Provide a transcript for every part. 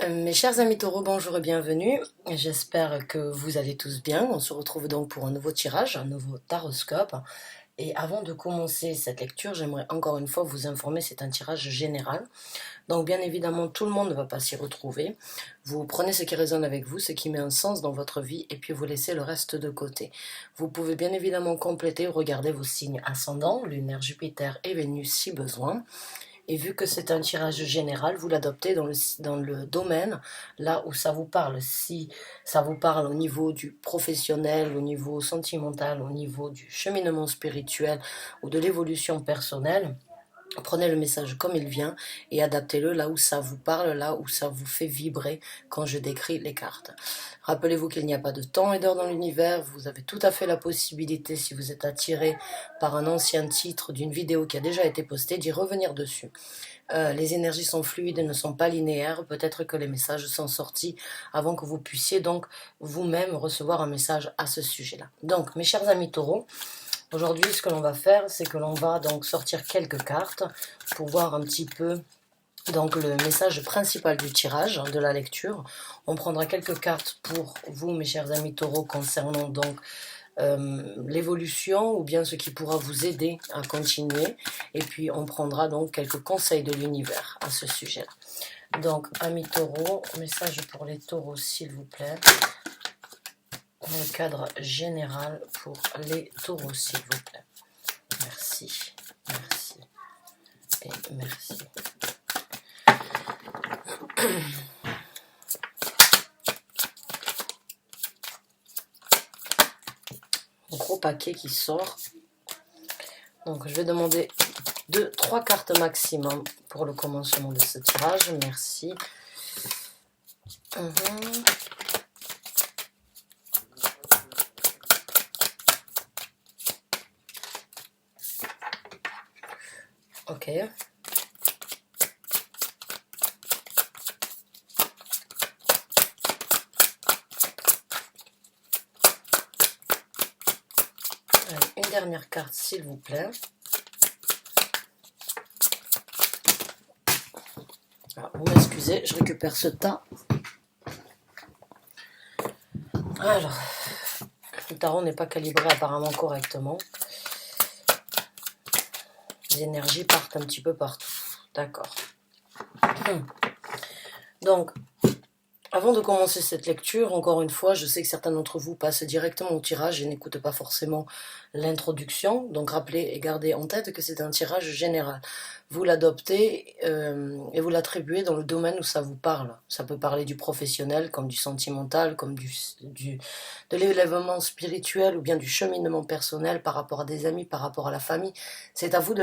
Mes chers amis taureaux, bonjour et bienvenue. J'espère que vous allez tous bien. On se retrouve donc pour un nouveau tirage, un nouveau taroscope. Et avant de commencer cette lecture, j'aimerais encore une fois vous informer, c'est un tirage général. Donc bien évidemment, tout le monde ne va pas s'y retrouver. Vous prenez ce qui résonne avec vous, ce qui met un sens dans votre vie, et puis vous laissez le reste de côté. Vous pouvez bien évidemment compléter ou regarder vos signes ascendants, lunaire, Jupiter et Vénus si besoin. Et vu que c'est un tirage général, vous l'adoptez dans le domaine là où ça vous parle. Si ça vous parle au niveau du professionnel, au niveau sentimental, au niveau du cheminement spirituel ou de l'évolution personnelle, prenez le message comme il vient et adaptez-le là où ça vous parle, là où ça vous fait vibrer quand je décris les cartes. Rappelez-vous qu'il n'y a pas de temps et d'heure dans l'univers, vous avez tout à fait la possibilité, si vous êtes attiré par un ancien titre d'une vidéo qui a déjà été postée, d'y revenir dessus. Les énergies sont fluides et ne sont pas linéaires, peut-être que les messages sont sortis avant que vous puissiez donc vous-même recevoir un message à ce sujet-là. Donc, mes chers amis taureaux, aujourd'hui, ce que l'on va faire, c'est que l'on va donc sortir quelques cartes pour voir un petit peu donc le message principal du tirage, de la lecture. On prendra quelques cartes pour vous, mes chers amis taureaux, concernant donc l'évolution ou bien ce qui pourra vous aider à continuer. Et puis on prendra donc quelques conseils de l'univers à ce sujet-là. Donc, amis taureaux, message pour les taureaux, s'il vous plaît. Dans le cadre général pour les taureaux, s'il vous plaît. Merci, merci et merci. Un gros paquet qui sort. Donc je vais demander 3 cartes maximum pour le commencement de ce tirage. Merci. Ok. Allez, une dernière carte, s'il vous plaît. Alors, vous m'excusez, je récupère ce tas. Alors, le tarot n'est pas calibré apparemment correctement. Les énergies partent un petit peu partout. D'accord. Donc, avant de commencer cette lecture, encore une fois, je sais que certains d'entre vous passent directement au tirage et n'écoutent pas forcément l'introduction. Donc rappelez et gardez en tête que c'est un tirage général. Vous l'adoptez et vous l'attribuez dans le domaine où ça vous parle. Ça peut parler du professionnel, comme du sentimental, comme de l'élèvement spirituel ou bien du cheminement personnel par rapport à des amis, par rapport à la famille. C'est à vous de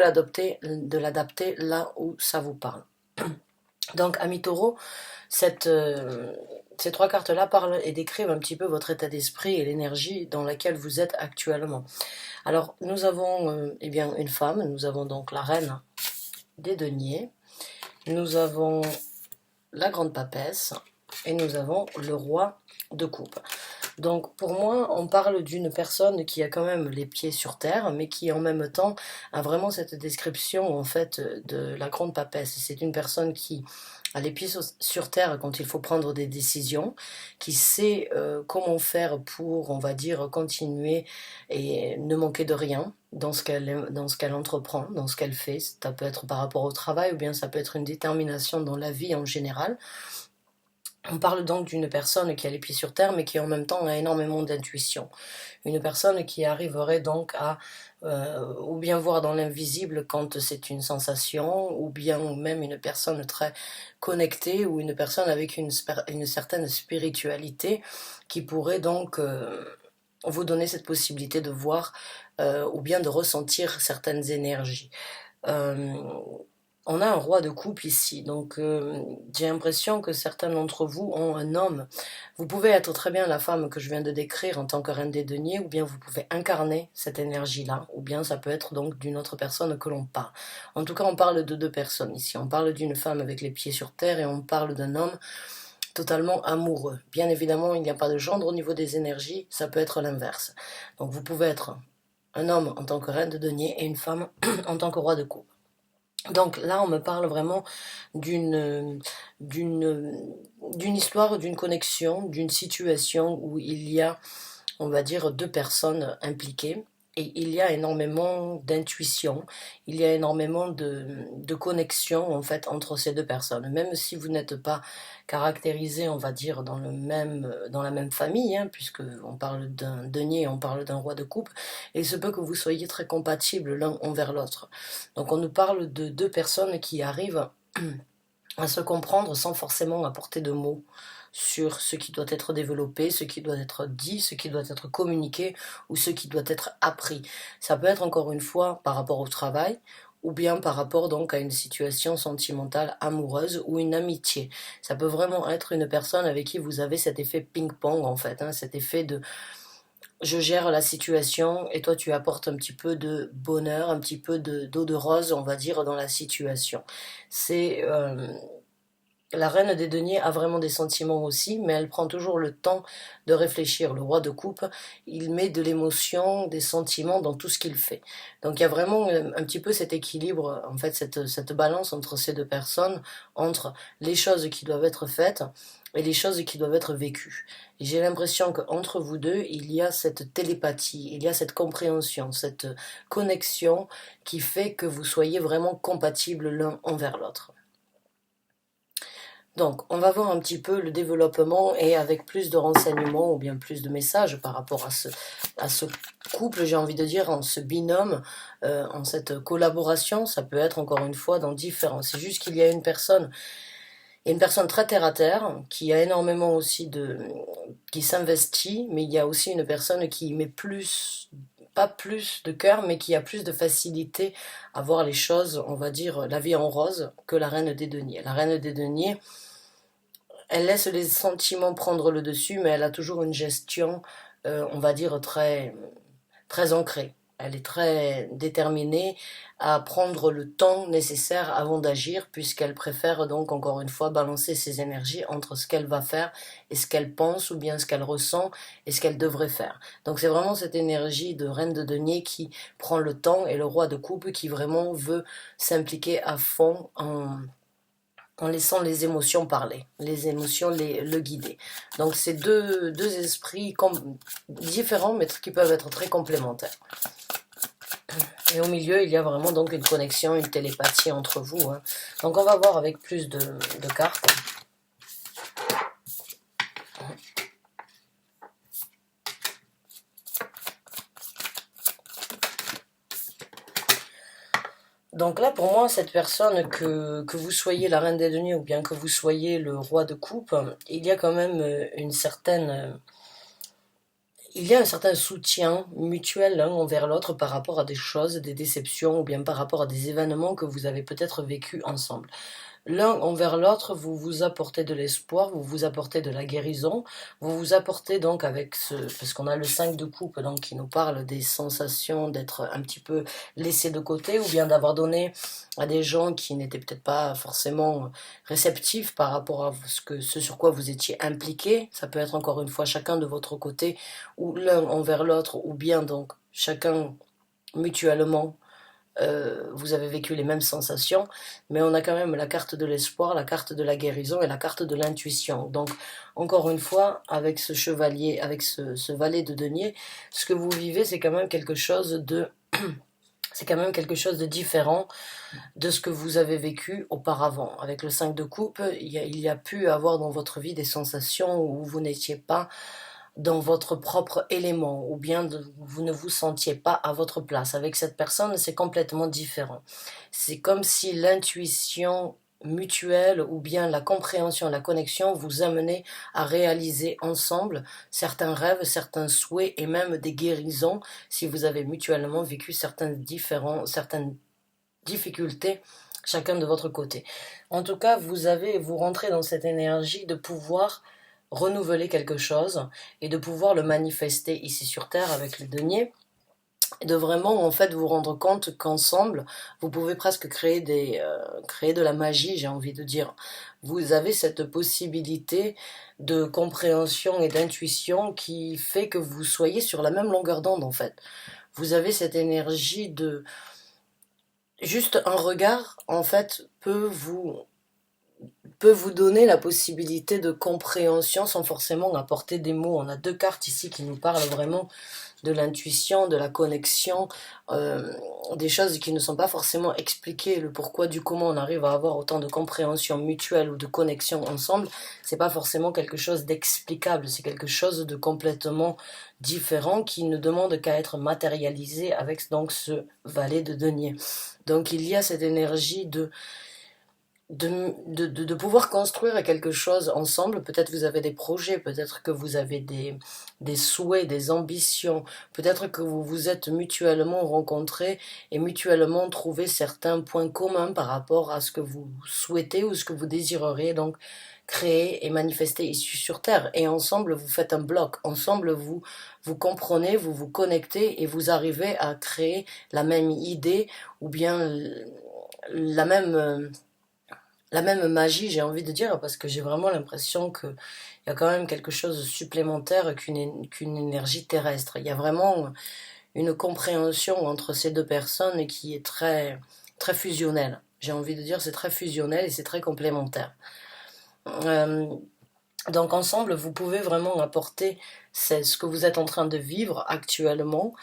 l'adapter là où ça vous parle. Donc, amis taureaux, ces 3 cartes-là parlent et décrivent un petit peu votre état d'esprit et l'énergie dans laquelle vous êtes actuellement. Alors, nous avons eh bien, une femme, nous avons donc la reine des deniers, nous avons la grande papesse et nous avons le roi de coupe. Donc pour moi, on parle d'une personne qui a quand même les pieds sur terre, mais qui en même temps a vraiment cette description en fait de la grande papesse. C'est une personne qui a les pieds sur terre quand il faut prendre des décisions, qui sait comment faire pour, on va dire, continuer et ne manquer de rien dans ce qu'elle entreprend, dans ce qu'elle fait. Ça peut être par rapport au travail ou bien ça peut être une détermination dans la vie en général. On parle donc d'une personne qui a les pieds sur terre, mais qui en même temps a énormément d'intuition. Une personne qui arriverait donc à ou bien voir dans l'invisible quand c'est une sensation, ou bien même une personne très connectée, ou une personne avec une certaine spiritualité, qui pourrait donc vous donner cette possibilité de voir ou bien de ressentir certaines énergies. On a un roi de coupe ici, donc j'ai l'impression que certains d'entre vous ont un homme. Vous pouvez être très bien la femme que je viens de décrire en tant que reine des deniers, ou bien vous pouvez incarner cette énergie-là, ou bien ça peut être donc d'une autre personne que l'on parle. En tout cas, on parle de 2 personnes ici. On parle d'une femme avec les pieds sur terre et on parle d'un homme totalement amoureux. Bien évidemment, il n'y a pas de gendre au niveau des énergies, ça peut être l'inverse. Donc vous pouvez être un homme en tant que reine de denier et une femme en tant que roi de coupe. Donc là, on me parle vraiment d'une d'une histoire, d'une connexion, d'une situation où il y a, on va dire, deux personnes impliquées. Et il y a énormément d'intuition, il y a énormément de connexion en fait entre ces deux personnes. Même si vous n'êtes pas caractérisés, on va dire, dans la même famille, hein, puisque on parle d'un denier, on parle d'un roi de coupe, et il se peut que vous soyez très compatibles l'un envers l'autre. Donc on nous parle de deux personnes qui arrivent à se comprendre sans forcément apporter de mots sur ce qui doit être développé, ce qui doit être dit, ce qui doit être communiqué ou ce qui doit être appris. Ça peut être encore une fois par rapport au travail ou bien par rapport donc à une situation sentimentale amoureuse ou une amitié. Ça peut vraiment être une personne avec qui vous avez cet effet ping-pong en fait, hein, cet effet de je gère la situation et toi tu apportes un petit peu de bonheur, un petit peu d'eau de rose on va dire dans la situation. C'est la reine des deniers a vraiment des sentiments aussi, mais elle prend toujours le temps de réfléchir. Le roi de coupe, il met de l'émotion, des sentiments dans tout ce qu'il fait. Donc il y a vraiment un petit peu cet équilibre, en fait, cette balance entre ces deux personnes, entre les choses qui doivent être faites et les choses qui doivent être vécues. Et j'ai l'impression qu'entre vous deux, il y a cette télépathie, il y a cette compréhension, cette connexion qui fait que vous soyez vraiment compatibles l'un envers l'autre. Donc, on va voir un petit peu le développement et avec plus de renseignements ou bien plus de messages par rapport à ce couple, j'ai envie de dire, en ce binôme, en cette collaboration. Ça peut être encore une fois dans différents. C'est juste qu'il y a une personne, très terre à terre, qui a énormément aussi qui s'investit, mais il y a aussi une personne qui met plus, pas plus de cœur, mais qui a plus de facilité à voir les choses, on va dire, la vie en rose que la reine des deniers. La reine des deniers, elle laisse les sentiments prendre le dessus, mais elle a toujours une gestion, on va dire, très ancrée. Elle est très déterminée à prendre le temps nécessaire avant d'agir, puisqu'elle préfère donc, encore une fois, balancer ses énergies entre ce qu'elle va faire et ce qu'elle pense, ou bien ce qu'elle ressent et ce qu'elle devrait faire. Donc c'est vraiment cette énergie de reine de denier qui prend le temps, et le roi de coupe qui vraiment veut s'impliquer à fond en laissant les émotions parler, les émotions le guider. Donc c'est deux esprits différents, mais qui peuvent être très complémentaires. Et au milieu, il y a vraiment donc une connexion, une télépathie entre vous, hein. Donc on va voir avec plus de cartes. Donc là, pour moi, cette personne, que vous soyez la reine des deniers ou bien que vous soyez le roi de coupe, il y a quand même il y a un certain soutien mutuel l'un envers l'autre par rapport à des choses, des déceptions ou bien par rapport à des événements que vous avez peut-être vécus ensemble. L'un envers l'autre, vous vous apportez de l'espoir, vous vous apportez de la guérison, vous vous apportez donc parce qu'on a le 5 de coupe donc qui nous parle des sensations d'être un petit peu laissé de côté ou bien d'avoir donné à des gens qui n'étaient peut-être pas forcément réceptifs par rapport à ce sur quoi vous étiez impliqué. Ça peut être encore une fois chacun de votre côté ou l'un envers l'autre ou bien donc chacun mutuellement vous avez vécu les mêmes sensations, mais on a quand même la carte de l'espoir, la carte de la guérison et la carte de l'intuition. Donc, encore une fois, avec ce chevalier, avec ce valet de denier, ce que vous vivez, c'est quand même quelque chose de... C'est quand même quelque chose de différent de ce que vous avez vécu auparavant. Avec le 5 de coupe, il y a pu avoir dans votre vie des sensations où vous n'étiez pas dans votre propre élément ou bien vous ne vous sentiez pas à votre place. Avec cette personne, c'est complètement différent. C'est comme si l'intuition mutuelle ou bien la compréhension, la connexion vous amenait à réaliser ensemble certains rêves, certains souhaits et même des guérisons si vous avez mutuellement vécu certaines difficultés chacun de votre côté. En tout cas, vous rentrez dans cette énergie de pouvoir renouveler quelque chose et de pouvoir le manifester ici sur Terre avec le denier, et de vraiment en fait vous rendre compte qu'ensemble vous pouvez presque créer de la magie, j'ai envie de dire. Vous avez cette possibilité de compréhension et d'intuition qui fait que vous soyez sur la même longueur d'onde en fait. Vous avez cette énergie de juste un regard en fait peut peut vous donner la possibilité de compréhension sans forcément apporter des mots. On a deux cartes ici qui nous parlent vraiment de l'intuition, de la connexion, des choses qui ne sont pas forcément expliquées, le pourquoi du comment on arrive à avoir autant de compréhension mutuelle ou de connexion ensemble, c'est pas forcément quelque chose d'explicable, c'est quelque chose de complètement différent qui ne demande qu'à être matérialisé avec donc ce valet de denier. Donc il y a cette énergie de pouvoir construire quelque chose ensemble. Peut-être vous avez des projets, peut-être que vous avez des souhaits, des ambitions, peut-être que vous vous êtes mutuellement rencontrés et mutuellement trouvé certains points communs par rapport à ce que vous souhaitez ou ce que vous désireriez donc créer et manifester ici sur Terre. Et ensemble, vous faites un bloc. Ensemble, vous comprenez, vous vous connectez et vous arrivez à créer la même idée ou bien la même magie, j'ai envie de dire, parce que j'ai vraiment l'impression qu'il y a quand même quelque chose de supplémentaire qu'une énergie terrestre. Il y a vraiment une compréhension entre ces deux personnes qui est très, très fusionnelle. J'ai envie de dire c'est très fusionnel et c'est très complémentaire. Donc ensemble, vous pouvez vraiment apporter ce que vous êtes en train de vivre actuellement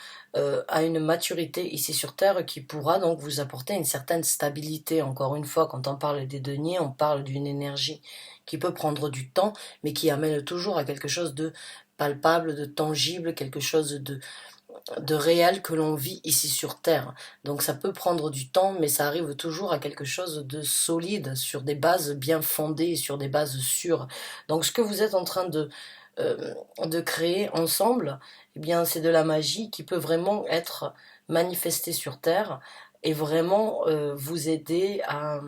à une maturité ici sur Terre qui pourra donc vous apporter une certaine stabilité. Encore une fois, quand on parle des deniers, on parle d'une énergie qui peut prendre du temps, mais qui amène toujours à quelque chose de palpable, de tangible, quelque chose de réel que l'on vit ici sur Terre. Donc ça peut prendre du temps, mais ça arrive toujours à quelque chose de solide, sur des bases bien fondées, sur des bases sûres. Donc ce que vous êtes en train de créer ensemble, eh bien c'est de la magie qui peut vraiment être manifestée sur Terre et vraiment vous aider à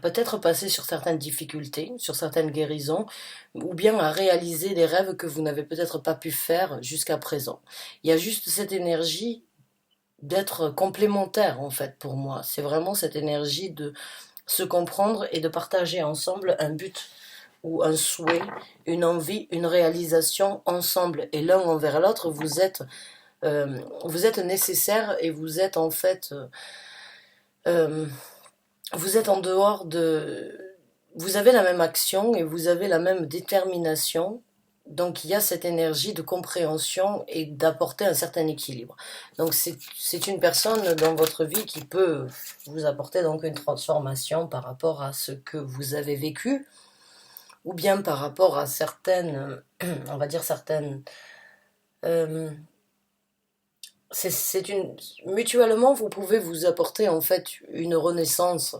peut-être passer sur certaines difficultés, sur certaines guérisons, ou bien à réaliser des rêves que vous n'avez peut-être pas pu faire jusqu'à présent. Il y a juste cette énergie d'être complémentaire, en fait, pour moi. C'est vraiment cette énergie de se comprendre et de partager ensemble un but ou un souhait, une envie, une réalisation ensemble. Et l'un envers l'autre, vous êtes nécessaire et vous êtes en fait... vous êtes en dehors de... Vous avez la même action et vous avez la même détermination. Donc il y a cette énergie de compréhension et d'apporter un certain équilibre. Donc c'est une personne dans votre vie qui peut vous apporter donc une transformation par rapport à ce que vous avez vécu ou bien par rapport à certaines, on va dire certaines... mutuellement, vous pouvez vous apporter en fait une renaissance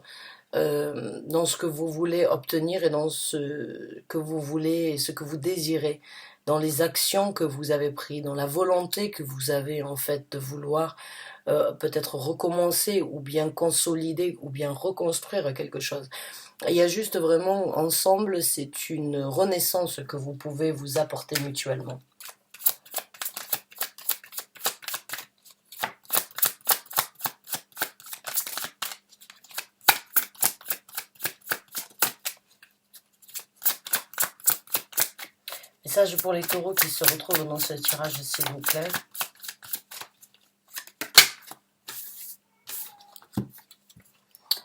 dans ce que vous voulez obtenir et dans ce que vous voulez et ce que vous désirez, dans les actions que vous avez prises, dans la volonté que vous avez en fait de vouloir peut-être recommencer ou bien consolider ou bien reconstruire quelque chose. Il y a juste vraiment ensemble, c'est une renaissance que vous pouvez vous apporter mutuellement. Message pour les taureaux qui se retrouvent dans ce tirage, s'il vous plaît.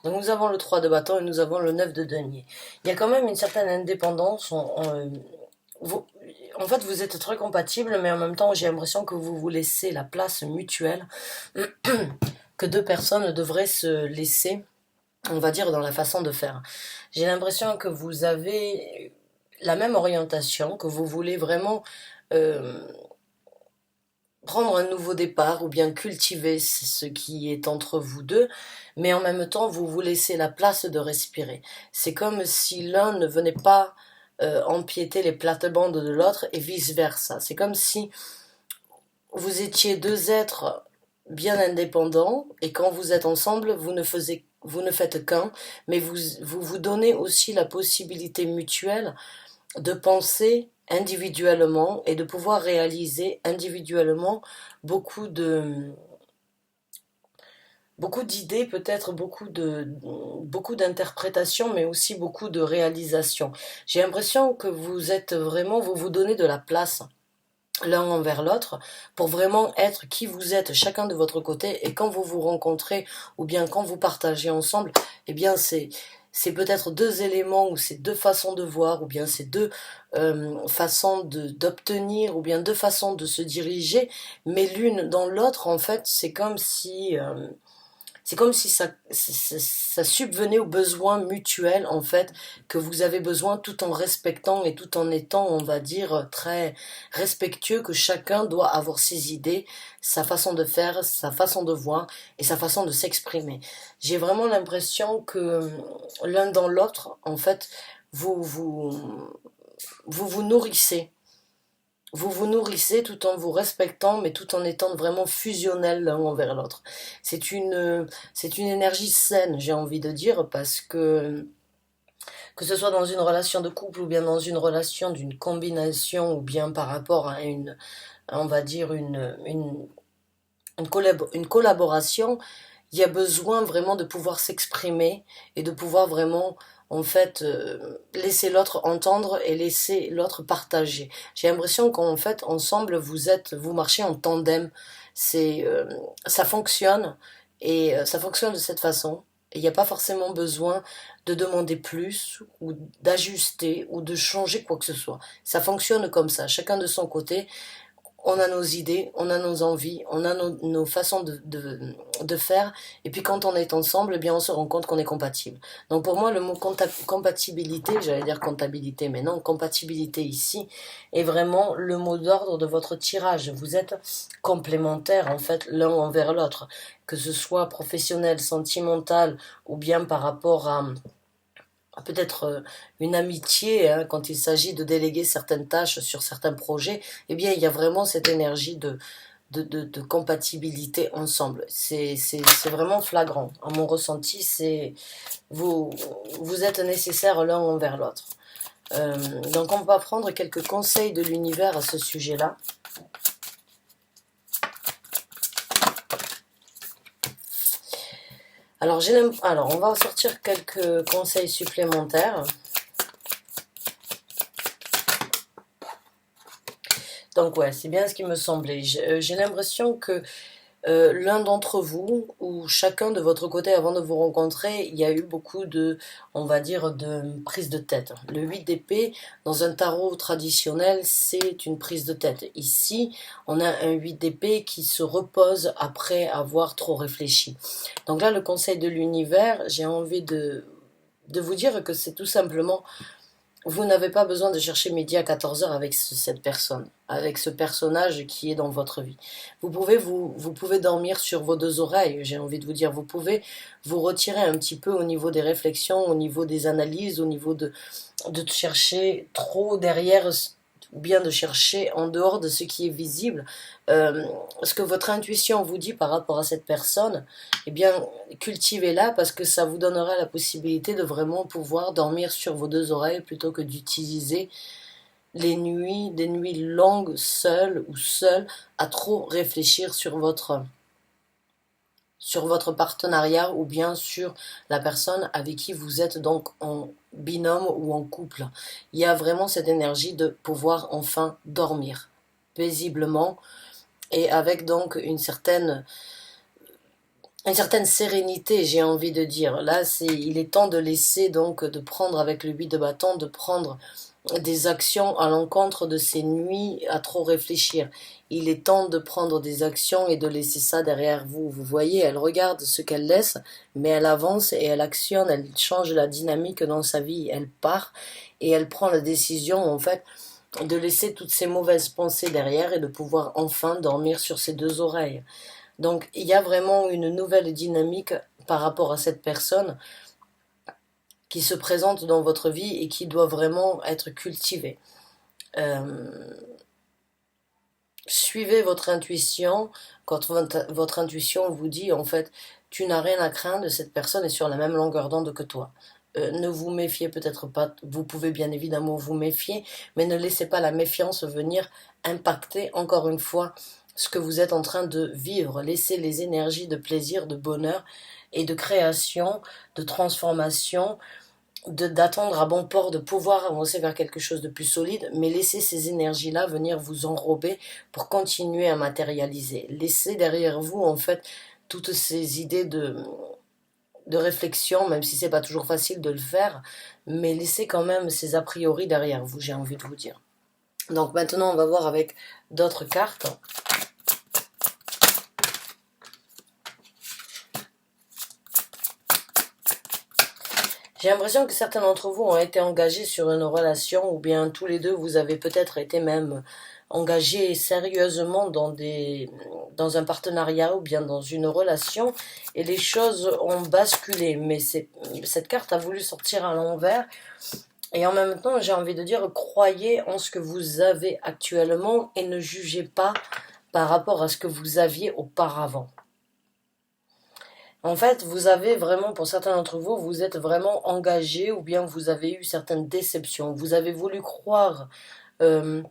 Donc nous avons le 3 de bâton et nous avons le 9 de denier. Il y a quand même une certaine indépendance. En fait, vous êtes très compatibles, mais en même temps, j'ai l'impression que vous vous laissez la place mutuelle que deux personnes devraient se laisser, on va dire, dans la façon de faire. J'ai l'impression que vous avez la même orientation, que vous voulez vraiment prendre un nouveau départ ou bien cultiver ce qui est entre vous deux, mais en même temps, vous vous laissez la place de respirer. C'est comme si l'un ne venait pas empiéter les plates-bandes de l'autre et vice-versa. C'est comme si vous étiez deux êtres bien indépendants et quand vous êtes ensemble, vous ne faites qu'un, mais vous donnez aussi la possibilité mutuelle de penser individuellement et de pouvoir réaliser individuellement beaucoup d'idées, peut-être beaucoup d'interprétations, mais aussi beaucoup de réalisations. J'ai l'impression que vous êtes vraiment, vous vous donnez de la place l'un envers l'autre pour vraiment être qui vous êtes chacun de votre côté, et quand vous vous rencontrez ou bien quand vous partagez ensemble, eh bien c'est peut-être deux éléments, ou c'est deux façons de voir, ou bien c'est deux façons d'obtenir, ou bien deux façons de se diriger, mais l'une dans l'autre, en fait, c'est comme si ça subvenait aux besoins mutuels, en fait, que vous avez besoin, tout en respectant et tout en étant, on va dire, très respectueux, que chacun doit avoir ses idées, sa façon de faire, sa façon de voir et sa façon de s'exprimer. J'ai vraiment l'impression que l'un dans l'autre, en fait, vous vous nourrissez. Vous vous nourrissez tout en vous respectant, mais tout en étant vraiment fusionnel l'un envers l'autre. C'est une énergie saine, j'ai envie de dire, parce que ce soit dans une relation de couple ou bien dans une relation d'une combination ou bien par rapport à on va dire une collaboration, il y a besoin vraiment de pouvoir s'exprimer et de pouvoir vraiment, en fait, laisser l'autre entendre et laisser l'autre partager. J'ai l'impression qu'en fait, ensemble, vous marchez en tandem. Ça fonctionne et ça fonctionne de cette façon. Il n'y a pas forcément besoin de demander plus ou d'ajuster ou de changer quoi que ce soit. Ça fonctionne comme ça, chacun de son côté. On a nos idées, on a nos envies, on a nos façons de faire. Et puis quand on est ensemble, eh bien on se rend compte qu'on est compatible. Donc pour moi, le mot compatibilité, j'allais dire comptabilité, mais non, compatibilité ici, est vraiment le mot d'ordre de votre tirage. Vous êtes complémentaires, en fait, l'un envers l'autre. Que ce soit professionnel, sentimental, ou bien par rapport à peut-être une amitié, hein, quand il s'agit de déléguer certaines tâches sur certains projets, eh bien, il y a vraiment cette énergie de compatibilité ensemble. C'est vraiment flagrant. À mon ressenti, vous, vous êtes nécessaires l'un envers l'autre. Donc, on va prendre quelques conseils de l'univers à ce sujet-là. Alors, on va sortir quelques conseils supplémentaires. Donc ouais, c'est bien ce qui me semblait. J'ai l'impression que l'un d'entre vous, ou chacun de votre côté avant de vous rencontrer, il y a eu beaucoup on va dire, de prise de tête. Le 8 d'épée, dans un tarot traditionnel, c'est une prise de tête. Ici, on a un 8 d'épée qui se repose après avoir trop réfléchi. Donc là, le conseil de l'univers, j'ai envie de vous dire que c'est tout simplement, vous n'avez pas besoin de chercher midi à 14 heures avec cette personne, avec ce personnage qui est dans votre vie. Vous pouvez dormir sur vos deux oreilles, j'ai envie de vous dire. Vous pouvez vous retirer un petit peu au niveau des réflexions, au niveau des analyses, au niveau de chercher trop derrière, ou bien de chercher en dehors de ce qui est visible. Ce que votre intuition vous dit par rapport à cette personne, eh bien, cultivez-la parce que ça vous donnera la possibilité de vraiment pouvoir dormir sur vos deux oreilles plutôt que d'utiliser des nuits longues, seul ou seul, à trop réfléchir sur votre partenariat ou bien sur la personne avec qui vous êtes donc en binôme ou en couple. Il y a vraiment cette énergie de pouvoir enfin dormir paisiblement et avec donc une certaine sérénité, j'ai envie de dire. Là, il est temps de laisser donc, de prendre avec le 8 de bâton, de prendre des actions à l'encontre de ces nuits à trop réfléchir. Il est temps de prendre des actions et de laisser ça derrière vous. Vous voyez, elle regarde ce qu'elle laisse, mais elle avance et elle actionne, elle change la dynamique dans sa vie, elle part et elle prend la décision, en fait, de laisser toutes ces mauvaises pensées derrière et de pouvoir enfin dormir sur ses deux oreilles. Donc, il y a vraiment une nouvelle dynamique par rapport à cette personne qui se présente dans votre vie et qui doit vraiment être cultivée. Suivez votre intuition quand votre intuition vous dit, en fait, tu n'as rien à craindre, cette personne est sur la même longueur d'onde que toi. Ne vous méfiez peut-être pas, vous pouvez bien évidemment vous méfier, mais ne laissez pas la méfiance venir impacter encore une fois ce que vous êtes en train de vivre. Laissez les énergies de plaisir, de bonheur et de création, de transformation, d'attendre à bon port, de pouvoir avancer vers quelque chose de plus solide, mais laissez ces énergies-là venir vous enrober pour continuer à matérialiser. Laissez derrière vous, en fait, toutes ces idées de réflexion, même si c'est pas toujours facile de le faire, mais laissez quand même ces a priori derrière vous, j'ai envie de vous dire. Donc maintenant, on va voir avec d'autres cartes. J'ai l'impression que certains d'entre vous ont été engagés sur une relation, ou bien tous les deux, vous avez peut-être été même engagés sérieusement dans un partenariat ou bien dans une relation, et les choses ont basculé. Mais cette carte a voulu sortir à l'envers, et en même temps, j'ai envie de dire, croyez en ce que vous avez actuellement et ne jugez pas par rapport à ce que vous aviez auparavant. En fait, vous avez vraiment, pour certains d'entre vous, vous êtes vraiment engagé ou bien vous avez eu certaines déceptions. Vous avez voulu croire euh,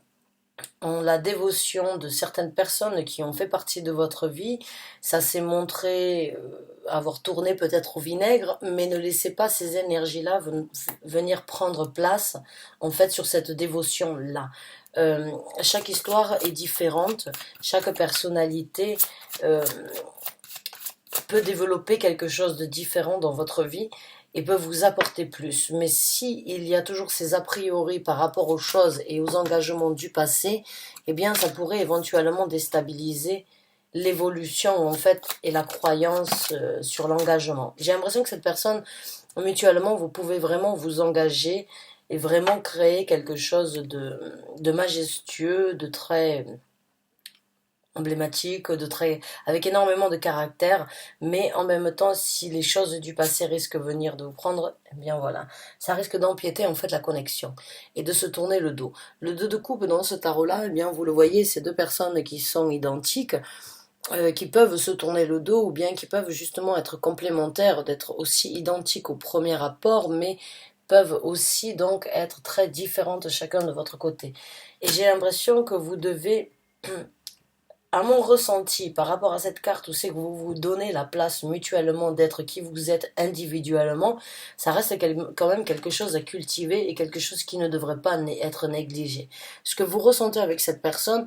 en la dévotion de certaines personnes qui ont fait partie de votre vie. Ça s'est montré avoir tourné peut-être au vinaigre, mais ne laissez pas ces énergies-là venir prendre place, en fait, sur cette dévotion-là. Chaque histoire est différente, chaque personnalité peut développer quelque chose de différent dans votre vie et peut vous apporter plus. Mais si il y a toujours ces a priori par rapport aux choses et aux engagements du passé, eh bien ça pourrait éventuellement déstabiliser l'évolution en fait et la croyance sur l'engagement. J'ai l'impression que cette personne, mutuellement, vous pouvez vraiment vous engager et vraiment créer quelque chose de majestueux, de très emblématique, avec énormément de caractère, mais en même temps, si les choses du passé risquent de venir de vous prendre, eh bien voilà, ça risque d'empiéter en fait la connexion et de se tourner le dos. Le 2 de coupe dans ce tarot-là, eh bien vous le voyez, c'est deux personnes qui sont identiques, qui peuvent se tourner le dos ou bien qui peuvent justement être complémentaires, d'être aussi identiques au premier rapport, mais peuvent aussi donc être très différentes chacun de votre côté. Et j'ai l'impression que vous devez à mon ressenti par rapport à cette carte où c'est que vous vous donnez la place mutuellement d'être qui vous êtes individuellement, ça reste quand même quelque chose à cultiver et quelque chose qui ne devrait pas être négligé. Ce que vous ressentez avec cette personne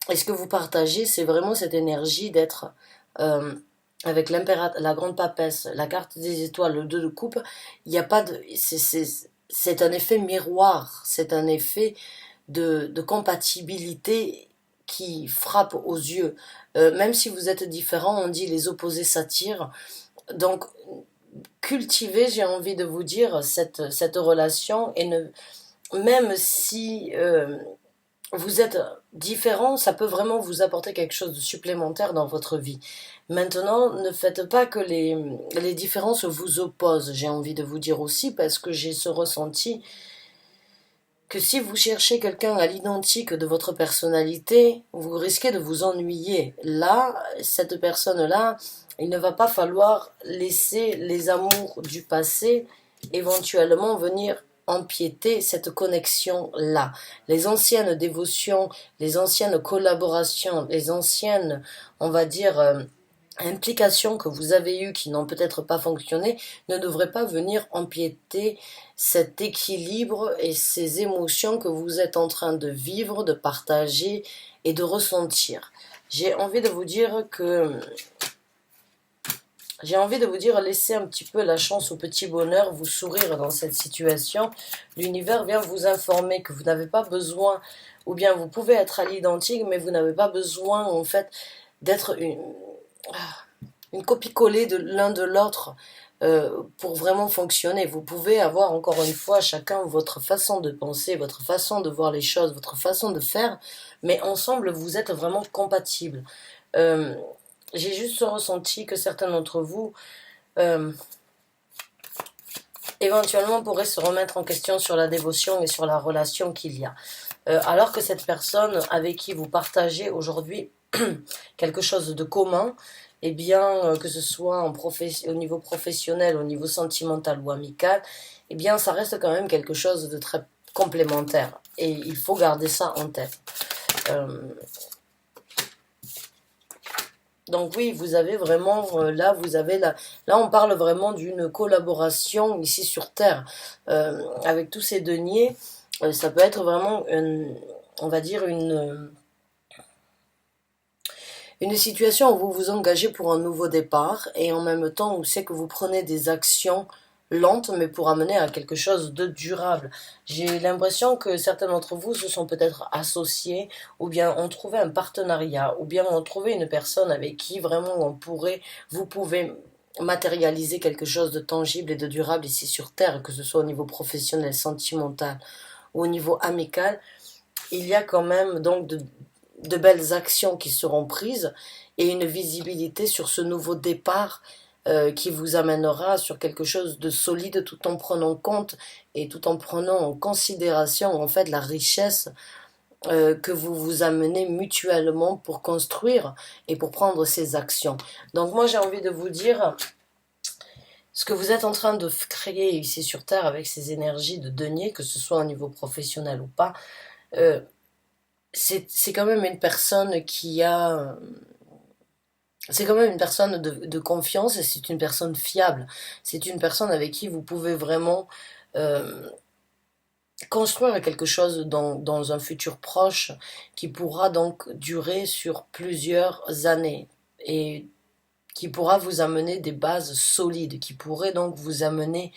et ce que vous partagez, c'est vraiment cette énergie d'être avec la grande papesse, la carte des étoiles, le 2 de coupe. Il n'y a pas de... C'est un effet miroir, c'est un effet de compatibilité qui frappe aux yeux. Même si vous êtes différents, on dit les opposés s'attirent. Donc, cultivez, j'ai envie de vous dire, cette relation. Et même si vous êtes différents, ça peut vraiment vous apporter quelque chose de supplémentaire dans votre vie. Maintenant, ne faites pas que les différences vous opposent, j'ai envie de vous dire aussi, parce que j'ai ce ressenti que si vous cherchez quelqu'un à l'identique de votre personnalité, vous risquez de vous ennuyer. Là, cette personne-là, il ne va pas falloir laisser les amours du passé éventuellement venir empiéter cette connexion-là. Les anciennes dévotions, les anciennes collaborations, les anciennes, on va dire, implications que vous avez eues qui n'ont peut-être pas fonctionné ne devraient pas venir empiéter cet équilibre et ces émotions que vous êtes en train de vivre, de partager et de ressentir. J'ai envie de vous dire, laissez un petit peu la chance au petit bonheur, vous sourire dans cette situation. L'univers vient vous informer que vous n'avez pas besoin, ou bien vous pouvez être à l'identique, mais vous n'avez pas besoin en fait d'être une copie-collée de l'un de l'autre pour vraiment fonctionner. Vous pouvez avoir encore une fois chacun votre façon de penser, votre façon de voir les choses, votre façon de faire, mais ensemble vous êtes vraiment compatibles. J'ai juste ressenti que certains d'entre vous éventuellement pourraient se remettre en question sur la dévotion et sur la relation qu'il y a. Alors que cette personne avec qui vous partagez aujourd'hui quelque chose de commun, eh bien, que ce soit au niveau professionnel, au niveau sentimental ou amical, eh bien, ça reste quand même quelque chose de très complémentaire. Et il faut garder ça en tête. Donc oui, vous avez vraiment, là on parle vraiment d'une collaboration ici sur Terre. Avec tous ces deniers, ça peut être vraiment, on va dire, Une situation où vous vous engagez pour un nouveau départ et en même temps où c'est que vous prenez des actions lentes mais pour amener à quelque chose de durable. J'ai l'impression que certains d'entre vous se sont peut-être associés ou bien ont trouvé un partenariat ou bien ont trouvé une personne avec qui vraiment vous pouvez matérialiser quelque chose de tangible et de durable ici sur Terre, que ce soit au niveau professionnel, sentimental ou au niveau amical. Il y a quand même donc de belles actions qui seront prises et une visibilité sur ce nouveau départ qui vous amènera sur quelque chose de solide tout en prenant compte et tout en prenant en considération en fait la richesse que vous vous amenez mutuellement pour construire et pour prendre ces actions. Donc moi j'ai envie de vous dire ce que vous êtes en train de créer ici sur Terre avec ces énergies de denier, que ce soit au niveau professionnel ou pas, euh, c'est quand même une personne qui a... C'est quand même une personne de confiance et c'est une personne fiable. C'est une personne avec qui vous pouvez vraiment euh, construire quelque chose dans un futur proche qui pourra donc durer sur plusieurs années et qui pourra vous amener des bases solides, qui pourrait donc vous amener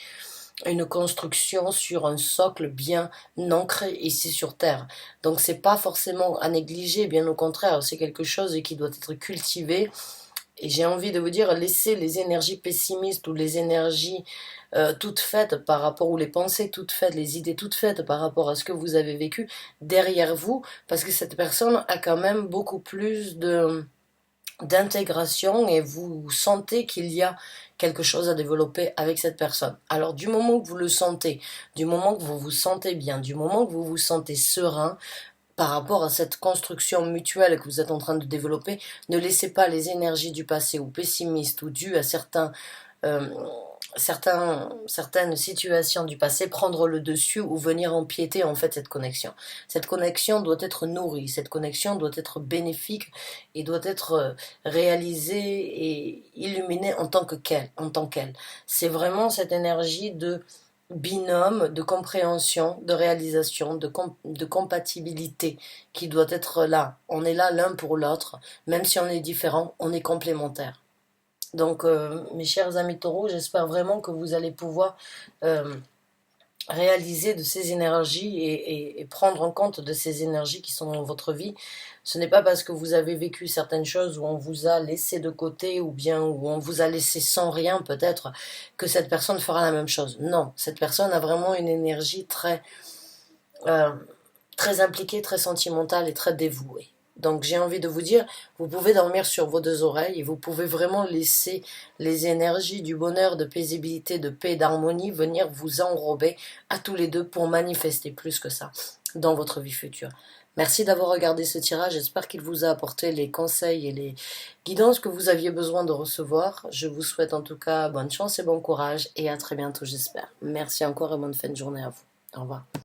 une construction sur un socle bien ancré ici sur Terre. Donc c'est pas forcément à négliger, bien au contraire, c'est quelque chose qui doit être cultivé. Et j'ai envie de vous dire, laissez les énergies pessimistes ou les énergies toutes faites par rapport, ou les pensées toutes faites, les idées toutes faites par rapport à ce que vous avez vécu derrière vous, parce que cette personne a quand même beaucoup plus d'intégration et vous sentez qu'il y a quelque chose à développer avec cette personne. Alors du moment que vous le sentez, du moment que vous vous sentez bien, du moment que vous vous sentez serein par rapport à cette construction mutuelle que vous êtes en train de développer, ne laissez pas les énergies du passé ou pessimistes ou dues à euh, certaines situations du passé prendre le dessus ou venir empiéter en fait cette connexion. Cette connexion doit être nourrie, cette connexion doit être bénéfique et doit être réalisée et illuminée en tant qu'elle. C'est vraiment cette énergie de binôme, de compréhension, de réalisation, de compatibilité qui doit être là. On est là l'un pour l'autre, même si on est différent, on est complémentaires. Donc, mes chers amis taureaux, j'espère vraiment que vous allez pouvoir euh, réaliser de ces énergies et prendre en compte de ces énergies qui sont dans votre vie. Ce n'est pas parce que vous avez vécu certaines choses où on vous a laissé de côté ou bien où on vous a laissé sans rien peut-être que cette personne fera la même chose. Non, cette personne a vraiment une énergie euh, très impliquée, très sentimentale et très dévouée. Donc j'ai envie de vous dire, vous pouvez dormir sur vos deux oreilles et vous pouvez vraiment laisser les énergies du bonheur, de paisibilité, de paix, d'harmonie venir vous enrober à tous les deux pour manifester plus que ça dans votre vie future. Merci d'avoir regardé ce tirage, j'espère qu'il vous a apporté les conseils et les guidances que vous aviez besoin de recevoir. Je vous souhaite en tout cas bonne chance et bon courage et à très bientôt j'espère. Merci encore et bonne fin de journée à vous. Au revoir.